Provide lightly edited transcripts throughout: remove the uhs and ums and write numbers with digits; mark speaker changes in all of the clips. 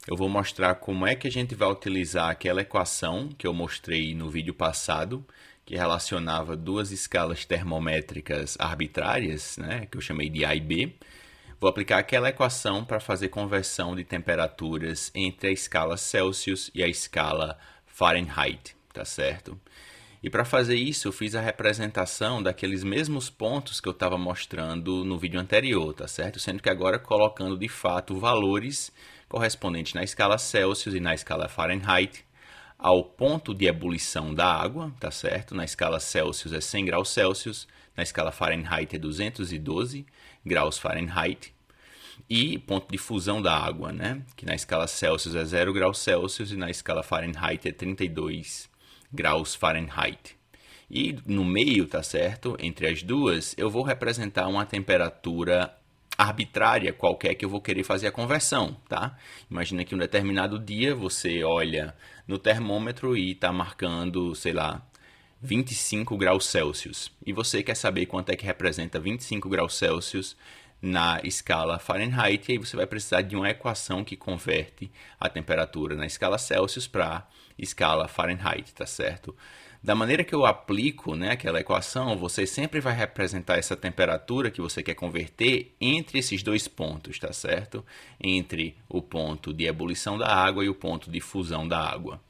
Speaker 1: eu vou mostrar como é que a gente vai utilizar aquela equação que eu mostrei no vídeo passado, que relacionava duas escalas termométricas arbitrárias, né, que eu chamei de A e B. Vou aplicar aquela equação para fazer conversão de temperaturas entre a escala Celsius e a escala Fahrenheit, tá certo? E para fazer isso, eu fiz a representação daqueles mesmos pontos que eu estava mostrando no vídeo anterior, tá certo? Sendo que agora colocando de fato valores correspondentes na escala Celsius e na escala Fahrenheit ao ponto de ebulição da água, tá certo? Na escala Celsius é 100 graus Celsius, na escala Fahrenheit é 212 graus Fahrenheit. E ponto de fusão da água, né? Que na escala Celsius é 0 graus Celsius e na escala Fahrenheit é 32 graus Fahrenheit. E no meio, tá certo? Entre as duas, eu vou representar uma temperatura arbitrária qualquer que eu vou querer fazer a conversão, tá? Imagina que um determinado dia você olha no termômetro e está marcando, sei lá, 25 graus Celsius. E você quer saber quanto é que representa 25 graus Celsius na escala Fahrenheit, e aí você vai precisar de uma equação que converte a temperatura na escala Celsius para escala Fahrenheit, tá certo? Da maneira que eu aplico, né, aquela equação, você sempre vai representar essa temperatura que você quer converter entre esses dois pontos, tá certo? Entre o ponto de ebulição da água e o ponto de fusão da água.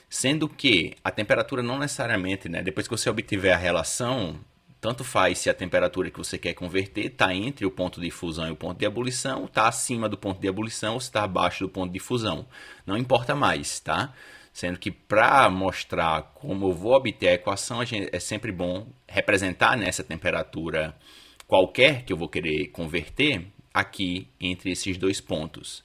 Speaker 1: Sendo que a temperatura não necessariamente, né, depois que você obtiver a relação, tanto faz se a temperatura que você quer converter está entre o ponto de fusão e o ponto de ebulição, está acima do ponto de ebulição ou está abaixo do ponto de fusão. Não importa mais, tá? Sendo que para mostrar como eu vou obter a equação, é sempre bom representar nessa temperatura qualquer que eu vou querer converter aqui entre esses dois pontos.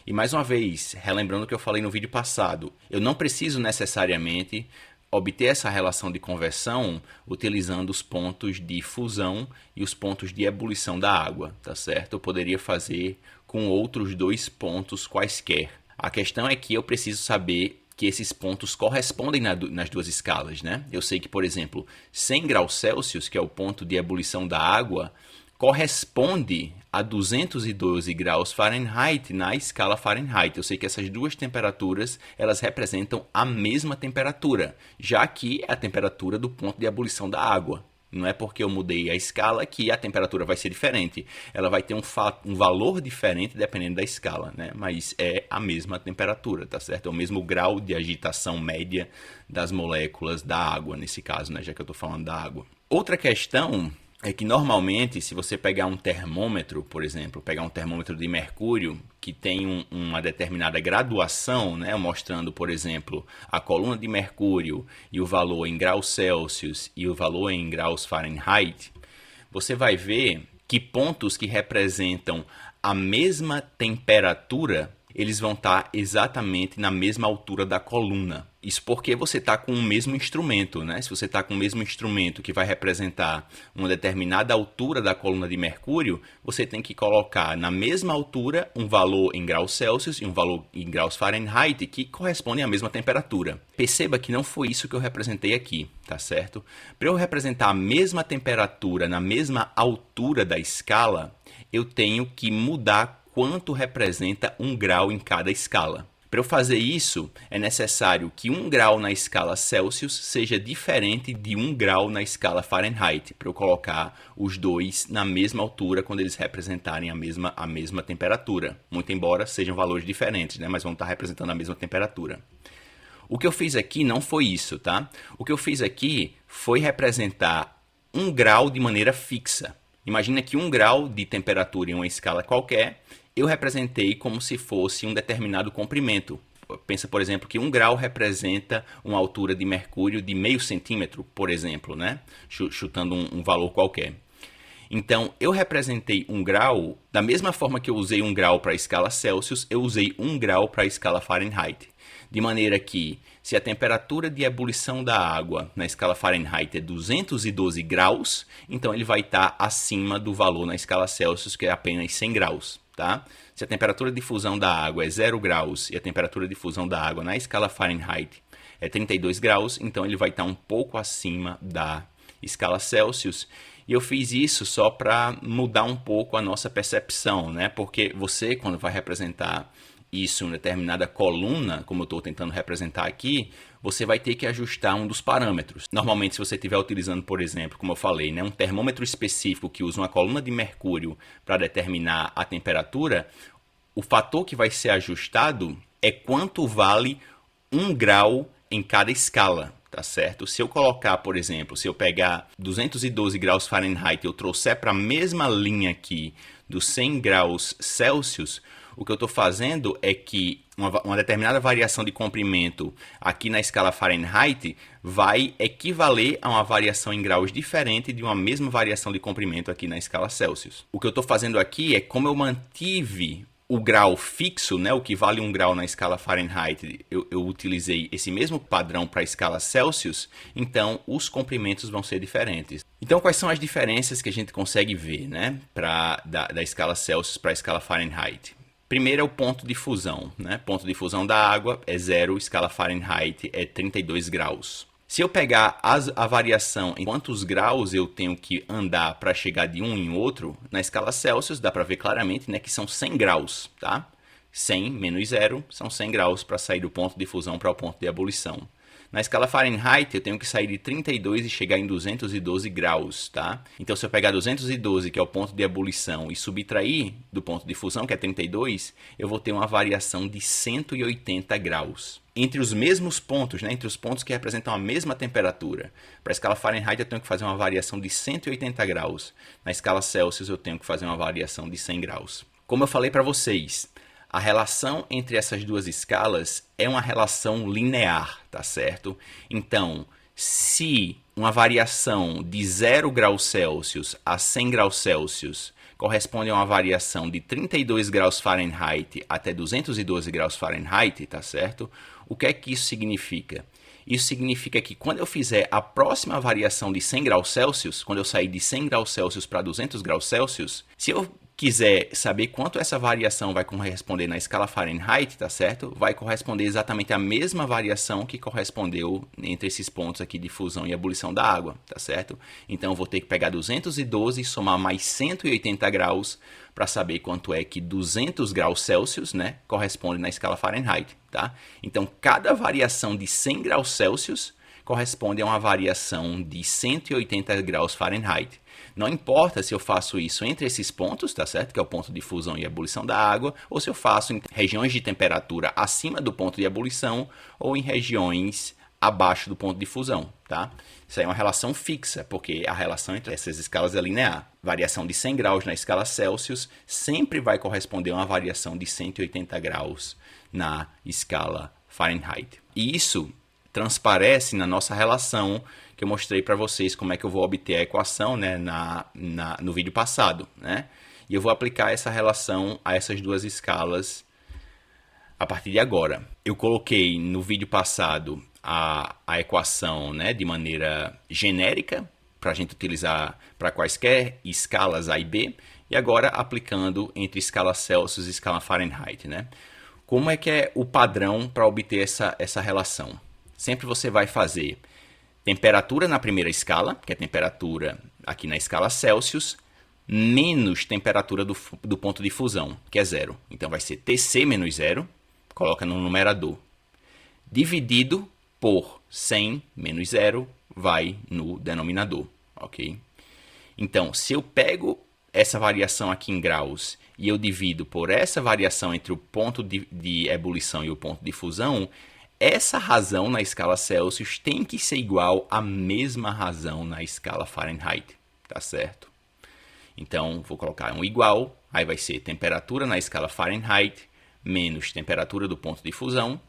Speaker 1: E mais uma vez, relembrando o que eu falei no vídeo passado, eu não preciso necessariamente obter essa relação de conversão utilizando os pontos de fusão e os pontos de ebulição da água, tá certo? Eu poderia fazer com outros dois pontos quaisquer. A questão é que eu preciso saber que esses pontos correspondem nas duas escalas, né? Eu sei que, por exemplo, 100 graus Celsius, que é o ponto de ebulição da água, corresponde a 212 graus Fahrenheit na escala Fahrenheit. Eu sei que essas duas temperaturas, elas representam a mesma temperatura, já que é a temperatura do ponto de ebulição da água. Não é porque eu mudei a escala que a temperatura vai ser diferente. Ela vai ter um valor diferente dependendo da escala, né? Mas é a mesma temperatura, tá certo? É o mesmo grau de agitação média das moléculas da água, nesse caso, né? Já que eu estou falando da água. Outra questão é que normalmente, se você pegar um termômetro, por exemplo, pegar um termômetro de mercúrio que tem uma determinada graduação, né, mostrando, por exemplo, a coluna de mercúrio e o valor em graus Celsius e o valor em graus Fahrenheit, você vai ver que pontos que representam a mesma temperatura, eles vão estar exatamente na mesma altura da coluna. Isso porque você está com o mesmo instrumento, né? Se você está com o mesmo instrumento que vai representar uma determinada altura da coluna de mercúrio, você tem que colocar na mesma altura um valor em graus Celsius e um valor em graus Fahrenheit que correspondem à mesma temperatura. Perceba que não foi isso que eu representei aqui, tá certo? Para eu representar a mesma temperatura na mesma altura da escala, eu tenho que mudar quanto representa um grau em cada escala. Para eu fazer isso, é necessário que 1 grau na escala Celsius seja diferente de 1 grau na escala Fahrenheit, para eu colocar os dois na mesma altura quando eles representarem a mesma temperatura. Muito embora sejam valores diferentes, né? Mas vão estar representando a mesma temperatura. O que eu fiz aqui não foi isso, tá? O que eu fiz aqui foi representar 1 grau de maneira fixa. Imagina que 1 grau de temperatura em uma escala qualquer, eu representei como se fosse um determinado comprimento. Pensa, por exemplo, que 1 grau representa uma altura de mercúrio de meio centímetro, por exemplo, né? Chutando um valor qualquer. Então, eu representei 1 grau, da mesma forma que eu usei 1 grau para a escala Celsius, eu usei 1 grau para a escala Fahrenheit. De maneira que, se a temperatura de ebulição da água na escala Fahrenheit é 212 graus, então ele vai estar acima do valor na escala Celsius, que é apenas 100 graus. Tá? Se a temperatura de fusão da água é 0 graus e a temperatura de fusão da água na escala Fahrenheit é 32 graus, então ele vai estar um pouco acima da escala Celsius. E eu fiz isso só para mudar um pouco a nossa percepção, né? Porque você, quando vai representar isso em uma determinada coluna, como eu estou tentando representar aqui, você vai ter que ajustar um dos parâmetros. Normalmente, se você estiver utilizando, por exemplo, como eu falei, né, um termômetro específico que usa uma coluna de mercúrio para determinar a temperatura, o fator que vai ser ajustado é quanto vale 1 grau em cada escala, tá certo? Se eu colocar, por exemplo, se eu pegar 212 graus Fahrenheit e eu trouxer para a mesma linha aqui dos 100 graus Celsius, o que eu estou fazendo é que uma determinada variação de comprimento aqui na escala Fahrenheit vai equivaler a uma variação em graus diferente de uma mesma variação de comprimento aqui na escala Celsius. O que eu estou fazendo aqui é, como eu mantive o grau fixo, né, o que vale 1 grau na escala Fahrenheit, eu utilizei esse mesmo padrão para a escala Celsius, então os comprimentos vão ser diferentes. Então, quais são as diferenças que a gente consegue ver, né, da escala Celsius para a escala Fahrenheit? Primeiro é o ponto de fusão, né? Ponto de fusão da água é 0, escala Fahrenheit é 32 graus. Se eu pegar a variação em quantos graus eu tenho que andar para chegar de um em outro, na escala Celsius dá para ver claramente, né, que são 100 graus, tá? 100 menos 0 são 100 graus para sair do ponto de fusão para o ponto de ebulição. Na escala Fahrenheit, eu tenho que sair de 32 e chegar em 212 graus, tá? Então, se eu pegar 212, que é o ponto de ebulição, e subtrair do ponto de fusão, que é 32, eu vou ter uma variação de 180 graus. Entre os mesmos pontos, né? Entre os pontos que representam a mesma temperatura. Para a escala Fahrenheit, eu tenho que fazer uma variação de 180 graus. Na escala Celsius, eu tenho que fazer uma variação de 100 graus. Como eu falei para vocês, a relação entre essas duas escalas é uma relação linear, tá certo? Então, se uma variação de 0 graus Celsius a 100 graus Celsius corresponde a uma variação de 32 graus Fahrenheit até 212 graus Fahrenheit, tá certo? O que é que isso significa? Isso significa que quando eu fizer a próxima variação de 100 graus Celsius, quando eu sair de 100 graus Celsius para 200 graus Celsius, se eu quiser saber quanto essa variação vai corresponder na escala Fahrenheit, tá certo? Vai corresponder exatamente à mesma variação que correspondeu entre esses pontos aqui de fusão e ebulição da água, tá certo? Então eu vou ter que pegar 212 e somar mais 180 graus para saber quanto é que 200 graus Celsius, né, corresponde na escala Fahrenheit, tá? Então cada variação de 100 graus Celsius corresponde a uma variação de 180 graus Fahrenheit. Não importa se eu faço isso entre esses pontos, tá certo? Que é o ponto de fusão e ebulição da água, ou se eu faço em regiões de temperatura acima do ponto de ebulição ou em regiões abaixo do ponto de fusão, tá? Isso aí é uma relação fixa, porque a relação entre essas escalas é linear. Variação de 100 graus na escala Celsius sempre vai corresponder a uma variação de 180 graus na escala Fahrenheit. E isso transparece na nossa relação que eu mostrei para vocês como é que eu vou obter a equação, né, no vídeo passado, né? E eu vou aplicar essa relação a essas duas escalas a partir de agora. Eu coloquei no vídeo passado a equação, né, de maneira genérica, para a gente utilizar para quaisquer escalas A e B, e agora aplicando entre escala Celsius e escala Fahrenheit, né? Como é que é o padrão para obter essa relação? Sempre você vai fazer temperatura na primeira escala, que é temperatura aqui na escala Celsius, menos temperatura do ponto de fusão, que é 0. Então vai ser Tc menos 0, coloca no numerador, dividido por 100 menos 0, vai no denominador, ok? Então, se eu pego essa variação aqui em graus e eu divido por essa variação entre o ponto de ebulição e o ponto de fusão, essa razão na escala Celsius tem que ser igual à mesma razão na escala Fahrenheit, tá certo? Então, vou colocar um igual, aí vai ser temperatura na escala Fahrenheit, menos temperatura do ponto de fusão,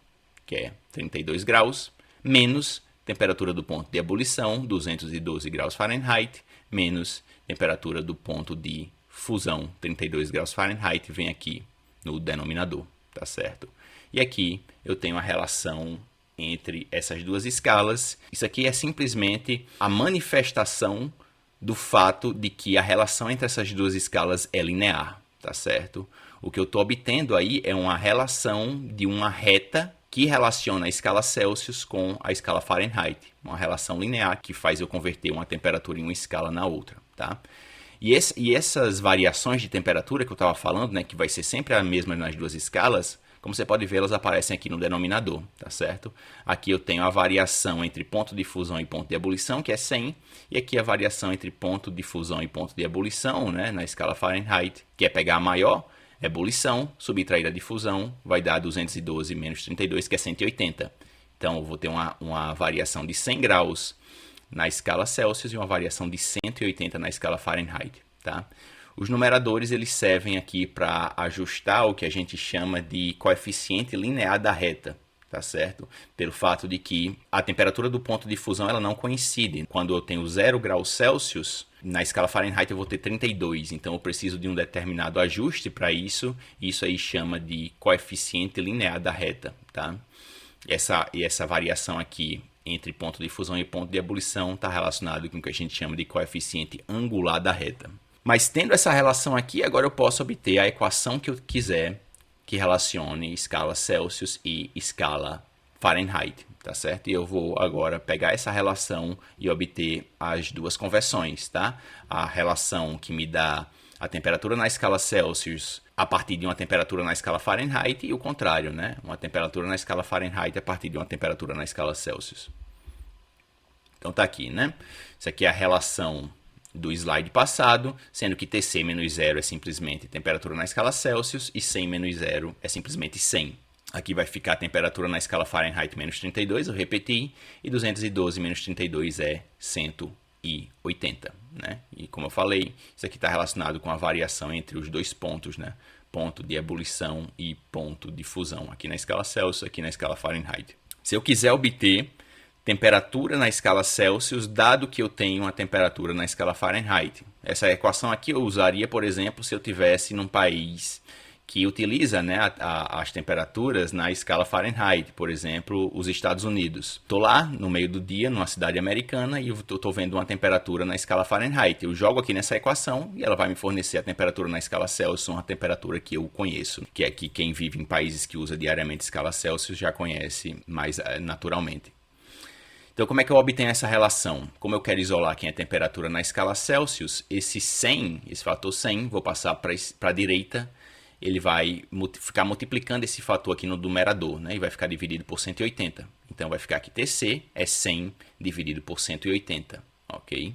Speaker 1: que é 32 graus, menos temperatura do ponto de ebulição, 212 graus Fahrenheit, menos temperatura do ponto de fusão, 32 graus Fahrenheit, vem aqui no denominador, tá certo? E aqui eu tenho a relação entre essas duas escalas. Isso aqui é simplesmente a manifestação do fato de que a relação entre essas duas escalas é linear, tá certo? O que eu estou obtendo aí é uma relação de uma reta que relaciona a escala Celsius com a escala Fahrenheit. Uma relação linear que faz eu converter uma temperatura em uma escala na outra, tá? E essas variações de temperatura que eu estava falando, né, que vai ser sempre a mesma nas duas escalas, Como você pode ver, elas aparecem aqui no denominador, tá certo? Aqui eu tenho a variação entre ponto de fusão e ponto de ebulição, que é 100, e aqui a variação entre ponto de fusão e ponto de ebulição, né, na escala Fahrenheit, que é pegar a maior ebulição, subtrair a de fusão, vai dar 212 menos 32, que é 180. Então, eu vou ter uma variação de 100 graus na escala Celsius e uma variação de 180 na escala Fahrenheit, tá? Os numeradores eles servem aqui para ajustar o que a gente chama de coeficiente linear da reta, tá certo? Pelo fato de que a temperatura do ponto de fusão ela não coincide. Quando eu tenho 0 graus Celsius, na escala Fahrenheit eu vou ter 32, então eu preciso de um determinado ajuste para isso, e isso aí chama de coeficiente linear da reta, tá? Essa variação aqui entre ponto de fusão e ponto de ebulição está relacionado com o que a gente chama de coeficiente angular da reta. Mas tendo essa relação aqui, agora eu posso obter a equação que eu quiser que relacione escala Celsius e escala Fahrenheit, tá certo? E eu vou agora pegar essa relação e obter as duas conversões, tá? A relação que me dá a temperatura na escala Celsius a partir de uma temperatura na escala Fahrenheit e o contrário, né? Uma temperatura na escala Fahrenheit a partir de uma temperatura na escala Celsius. Então tá aqui, né? Isso aqui é a relação do slide passado, sendo que Tc menos 0 é simplesmente temperatura na escala Celsius e 100 menos 0 é simplesmente 100. Aqui vai ficar a temperatura na escala Fahrenheit menos 32, eu repeti, e 212 menos 32 é 180, né? E como eu falei, isso aqui está relacionado com a variação entre os dois pontos, né? Ponto de ebulição e ponto de fusão, aqui na escala Celsius, aqui na escala Fahrenheit. Se eu quiser obter temperatura na escala Celsius, dado que eu tenho uma temperatura na escala Fahrenheit. Essa equação aqui eu usaria, por exemplo, se eu tivesse num país que utiliza, né, as temperaturas na escala Fahrenheit, por exemplo, os Estados Unidos. Estou lá no meio do dia, numa cidade americana, e eu estou vendo uma temperatura na escala Fahrenheit. Eu jogo aqui nessa equação e ela vai me fornecer a temperatura na escala Celsius, uma temperatura que eu conheço, que é que quem vive em países que usa diariamente escala Celsius já conhece mais naturalmente. Então, como é que eu obtenho essa relação? Como eu quero isolar aqui a temperatura na escala Celsius, esse 100, esse fator 100, vou passar para a direita, ele vai ficar multiplicando esse fator aqui no numerador, né? E vai ficar dividido por 180. Então, vai ficar aqui Tc é 100 dividido por 180, ok?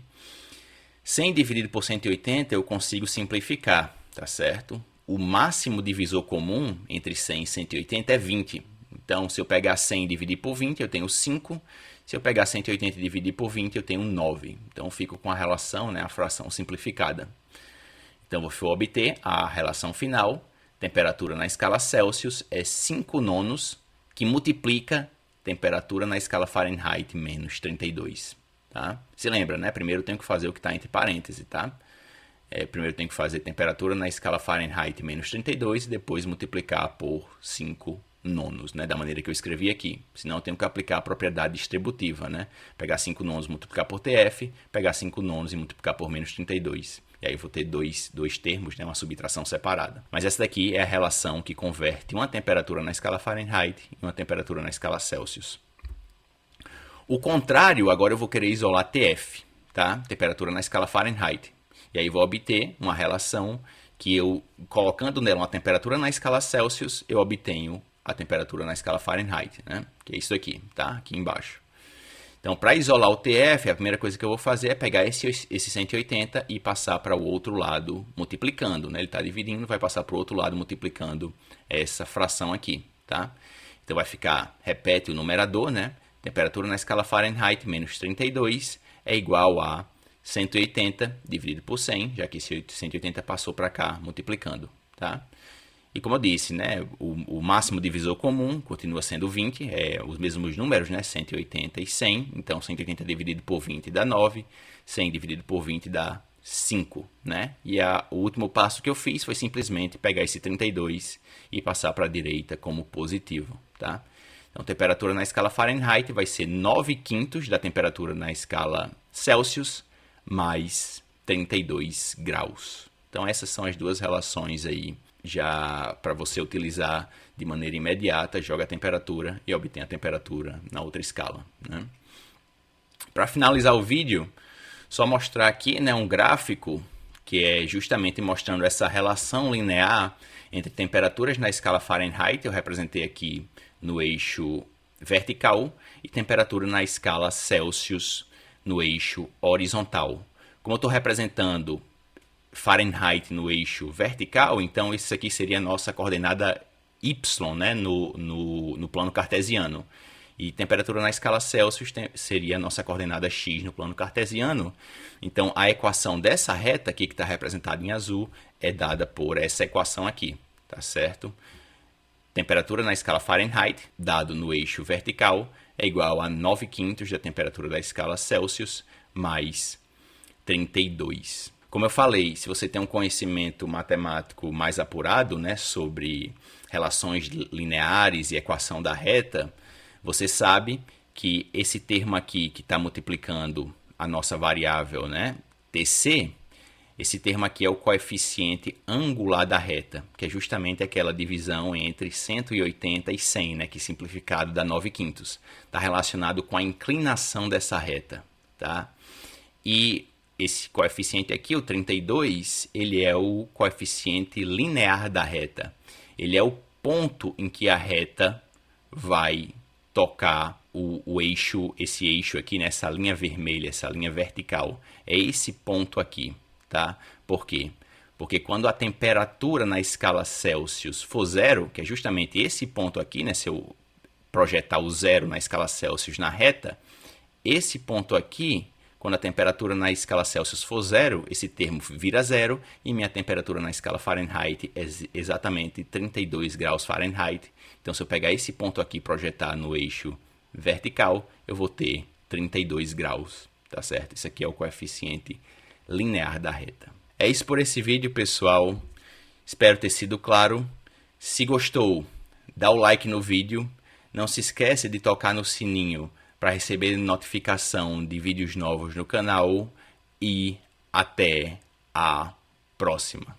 Speaker 1: 100 dividido por 180 eu consigo simplificar, tá certo? O máximo divisor comum entre 100 e 180 é 20. Então, se eu pegar 100 e dividir por 20, eu tenho 5. Se eu pegar 180 e dividir por 20, eu tenho 9. Então, eu fico com a relação, né, a fração simplificada. Então, vou obter a relação final. Temperatura na escala Celsius é 5 nonos, que multiplica temperatura na escala Fahrenheit menos 32. Tá? Se lembra, né? Primeiro eu tenho que fazer o que está entre parênteses, tá? Primeiro eu tenho que fazer temperatura na escala Fahrenheit menos 32 e depois multiplicar por 5 nonos, né? Da maneira que eu escrevi aqui. Senão eu tenho que aplicar a propriedade distributiva, né? Pegar 5 nonos e multiplicar por TF, pegar 5 nonos e multiplicar por menos 32. E aí eu vou ter dois termos, né? Uma subtração separada. Mas essa daqui é a relação que converte uma temperatura na escala Fahrenheit e uma temperatura na escala Celsius. O contrário, agora eu vou querer isolar TF, tá? Temperatura na escala Fahrenheit. E aí vou obter uma relação que eu, colocando nela uma temperatura na escala Celsius, eu obtenho a temperatura na escala Fahrenheit, né? Que é isso aqui, tá? Aqui embaixo. Então, para isolar o TF, a primeira coisa que eu vou fazer é pegar esse 180 e passar para o outro lado multiplicando, né? Ele está dividindo, vai passar para o outro lado multiplicando essa fração aqui, tá? Então, vai ficar, repete o numerador, né? Temperatura na escala Fahrenheit menos 32 é igual a 180 dividido por 100, já que esse 180 passou para cá multiplicando, tá? E como eu disse, né, o máximo divisor comum continua sendo 20, os mesmos números, né, 180 e 100. Então, 180 dividido por 20 dá 9, 100 dividido por 20 dá 5. Né? E o último passo que eu fiz foi simplesmente pegar esse 32 e passar para a direita como positivo. Tá? Então, temperatura na escala Fahrenheit vai ser 9/5 da temperatura na escala Celsius mais 32 graus. Então, essas são as duas relações aí. Já para você utilizar de maneira imediata, joga a temperatura e obtém a temperatura na outra escala. Né? Para finalizar o vídeo, só mostrar aqui, né, um gráfico que é justamente mostrando essa relação linear entre temperaturas na escala Fahrenheit, eu representei aqui no eixo vertical, e temperatura na escala Celsius no eixo horizontal. Como eu estou representando Fahrenheit no eixo vertical, então isso aqui seria a nossa coordenada Y, né, no plano cartesiano. E temperatura na escala Celsius seria a nossa coordenada X no plano cartesiano. Então, a equação dessa reta aqui, que está representada em azul, é dada por essa equação aqui, tá certo? Temperatura na escala Fahrenheit, dado no eixo vertical, é igual a 9/5 da temperatura da escala Celsius, mais 32. Como eu falei, se você tem um conhecimento matemático mais apurado, né, sobre relações lineares e equação da reta, você sabe que esse termo aqui, que está multiplicando a nossa variável, né, TC, esse termo aqui é o coeficiente angular da reta, que é justamente aquela divisão entre 180 e 100, né, que simplificado dá 9/5. Está relacionado com a inclinação dessa reta, tá? E esse coeficiente aqui, o 32, ele é o coeficiente linear da reta. Ele é o ponto em que a reta vai tocar o eixo, esse eixo aqui, nessa linha vermelha, essa linha vertical. É esse ponto aqui, tá? Por quê? Porque quando a temperatura na escala Celsius for zero, que é justamente esse ponto aqui, né? Se eu projetar o zero na escala Celsius na reta, esse ponto aqui, quando a temperatura na escala Celsius for zero, esse termo vira zero e minha temperatura na escala Fahrenheit é exatamente 32 graus Fahrenheit. Então, se eu pegar esse ponto aqui e projetar no eixo vertical, eu vou ter 32 graus, tá certo? Isso aqui é o coeficiente linear da reta. É isso por esse vídeo, pessoal. Espero ter sido claro. Se gostou, dá o like no vídeo. Não se esqueça de tocar no sininho para receber notificação de vídeos novos no canal e até a próxima.